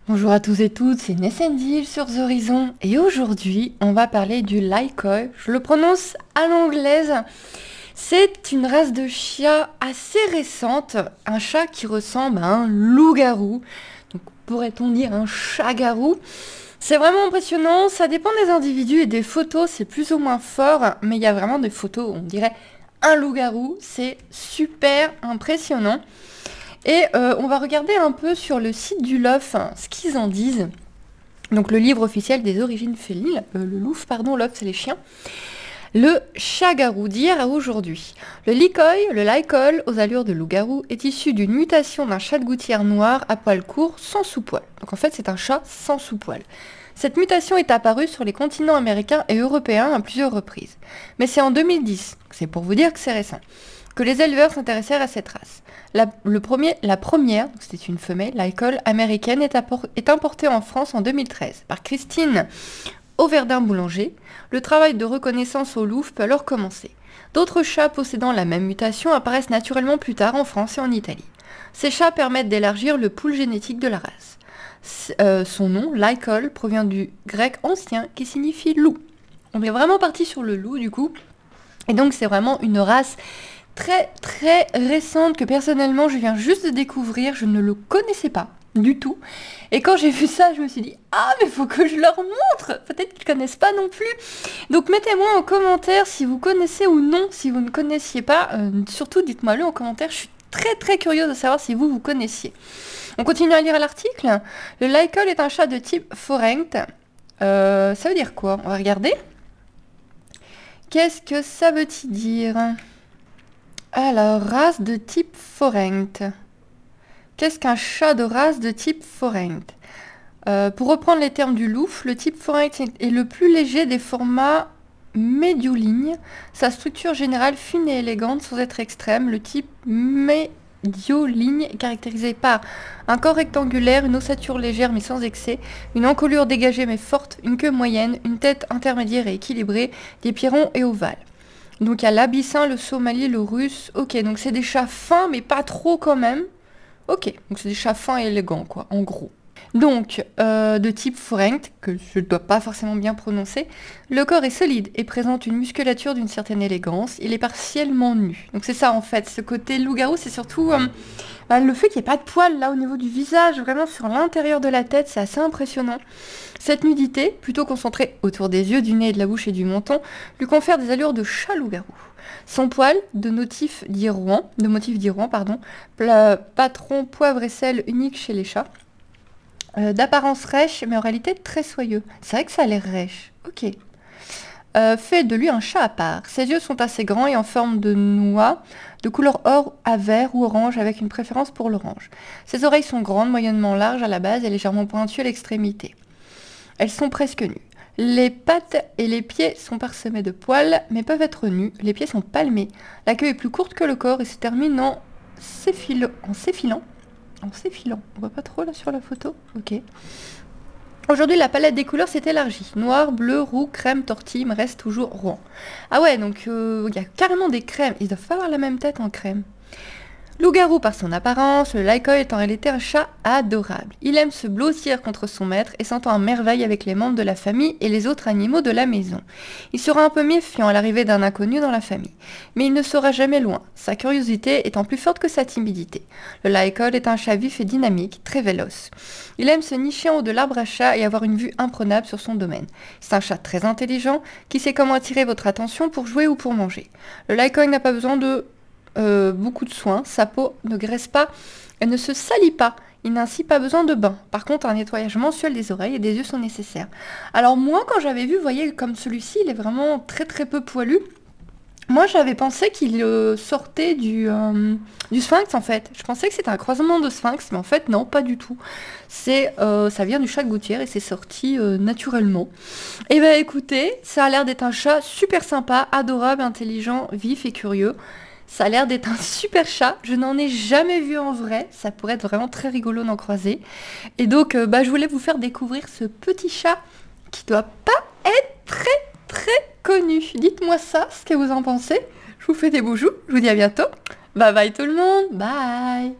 Bonjour à tous et toutes, c'est Nessendil sur The Horizon et aujourd'hui on va parler du Lykoi. Je le prononce à l'anglaise. C'est une race de chat assez récente, un chat qui ressemble à un loup-garou. Donc pourrait-on dire un chat-garou? C'est vraiment impressionnant, ça dépend des individus et des photos, c'est plus ou moins fort, mais il y a vraiment des photos où on dirait un loup-garou, c'est super impressionnant. Et on va regarder un peu sur le site du LOF ce qu'ils en disent. Donc le livre officiel des origines félines, le LOF, pardon, LOF c'est les chiens. Le chat-garou d'hier à aujourd'hui. Le Lykoi, aux allures de loup-garou, est issu d'une mutation d'un chat de gouttière noir à poils courts sans sous-poil. Donc en fait c'est un chat sans sous-poil. Cette mutation est apparue sur les continents américains et européens à plusieurs reprises. Mais c'est en 2010, c'est pour vous dire que c'est récent, que les éleveurs s'intéressèrent à cette race. La première, c'était une femelle, Lykoi américaine, est importée en France en 2013 par Christine Auverdin-Boulanger. Le travail de reconnaissance au Louvre peut alors commencer. D'autres chats possédant la même mutation apparaissent naturellement plus tard en France et en Italie. Ces chats permettent d'élargir le pool génétique de la race. Son nom, Lykoi, provient du grec ancien qui signifie loup. On est vraiment parti sur le loup du coup. Et donc c'est vraiment une race très récente que personnellement je viens juste de découvrir, je ne le connaissais pas du tout. Et quand j'ai vu ça, je me suis dit « Ah, mais faut que je leur montre !» Peut-être qu'ils ne connaissent pas non plus. Donc mettez-moi en commentaire si vous connaissez ou non, si vous ne connaissiez pas. Surtout dites-moi-le en commentaire, je suis très curieuse de savoir si vous connaissiez. On continue à lire l'article. Le Lykoi est un chat de type Forenct. Ça veut dire quoi? On va regarder. Qu'est-ce que ça veut-il dire? Alors, race de type Forenct. Qu'est-ce qu'un chat de race de type Forenct? Pour reprendre les termes du Louvre, le type Forenct est le plus léger des formats médioligne. Sa structure générale fine et élégante sans être extrême. Le type médioligne est caractérisé par un corps rectangulaire, une ossature légère mais sans excès, une encolure dégagée mais forte, une queue moyenne, une tête intermédiaire et équilibrée, des pieds ronds et ovales. Donc il y a l'abyssin, le somali, le russe. Ok, donc c'est des chats fins, mais pas trop quand même. Ok, donc c'est des chats fins et élégants, quoi, en gros. Donc, de type Forenct, que je ne dois pas forcément bien prononcer, le corps est solide et présente une musculature d'une certaine élégance. Il est partiellement nu. Donc c'est ça en fait, ce côté loup-garou, c'est surtout le fait qu'il n'y ait pas de poils là au niveau du visage, vraiment sur l'intérieur de la tête, c'est assez impressionnant. Cette nudité, plutôt concentrée autour des yeux, du nez, de la bouche et du menton, lui confère des allures de chat loup-garou. Son poil, de motif d'Irouan, patron poivre et sel unique chez les chats, d'apparence rêche, mais en réalité très soyeux. C'est vrai que ça a l'air rêche. Ok. Fait de lui un chat à part. Ses yeux sont assez grands et en forme de noix, de couleur or à vert ou orange avec une préférence pour l'orange. Ses oreilles sont grandes, moyennement larges à la base et légèrement pointues à l'extrémité. Elles sont presque nues. Les pattes et les pieds sont parsemés de poils, mais peuvent être nus. Les pieds sont palmés. La queue est plus courte que le corps et se termine en s'effilant. On voit pas trop là sur la photo. Ok. Aujourd'hui, la palette des couleurs s'est élargie. Noir, bleu, roux, crème, tortille, mais reste toujours rouen. Ah ouais, donc il y a carrément des crèmes. Ils doivent pas avoir la même tête en crème. Loup-garou par son apparence, le Lykoi est en réalité un chat adorable. Il aime se blottir contre son maître et s'entend à merveille avec les membres de la famille et les autres animaux de la maison. Il sera un peu méfiant à l'arrivée d'un inconnu dans la famille, mais il ne sera jamais loin, sa curiosité étant plus forte que sa timidité. Le Lykoi est un chat vif et dynamique, très véloce. Il aime se nicher en haut de l'arbre à chat et avoir une vue imprenable sur son domaine. C'est un chat très intelligent qui sait comment attirer votre attention pour jouer ou pour manger. Le Lykoi n'a pas besoin de beaucoup de soins, sa peau ne graisse pas, elle ne se salit pas, il n'a ainsi pas besoin de bain. Par contre, un nettoyage mensuel des oreilles et des yeux sont nécessaires. Alors moi, quand j'avais vu, vous voyez, comme celui-ci, il est vraiment très peu poilu. Moi, j'avais pensé qu'il sortait du sphinx, en fait. Je pensais que c'était un croisement de sphinx, mais en fait, non, pas du tout. Ça vient du chat de gouttière et c'est sorti naturellement. Et ben écoutez, ça a l'air d'être un chat super sympa, adorable, intelligent, vif et curieux. Ça a l'air d'être un super chat, je n'en ai jamais vu en vrai, ça pourrait être vraiment très rigolo d'en croiser. Et donc je voulais vous faire découvrir ce petit chat qui doit pas être très connu. Dites-moi ça, ce que vous en pensez. Je vous fais des beaux joues, je vous dis à bientôt. Bye bye tout le monde, bye.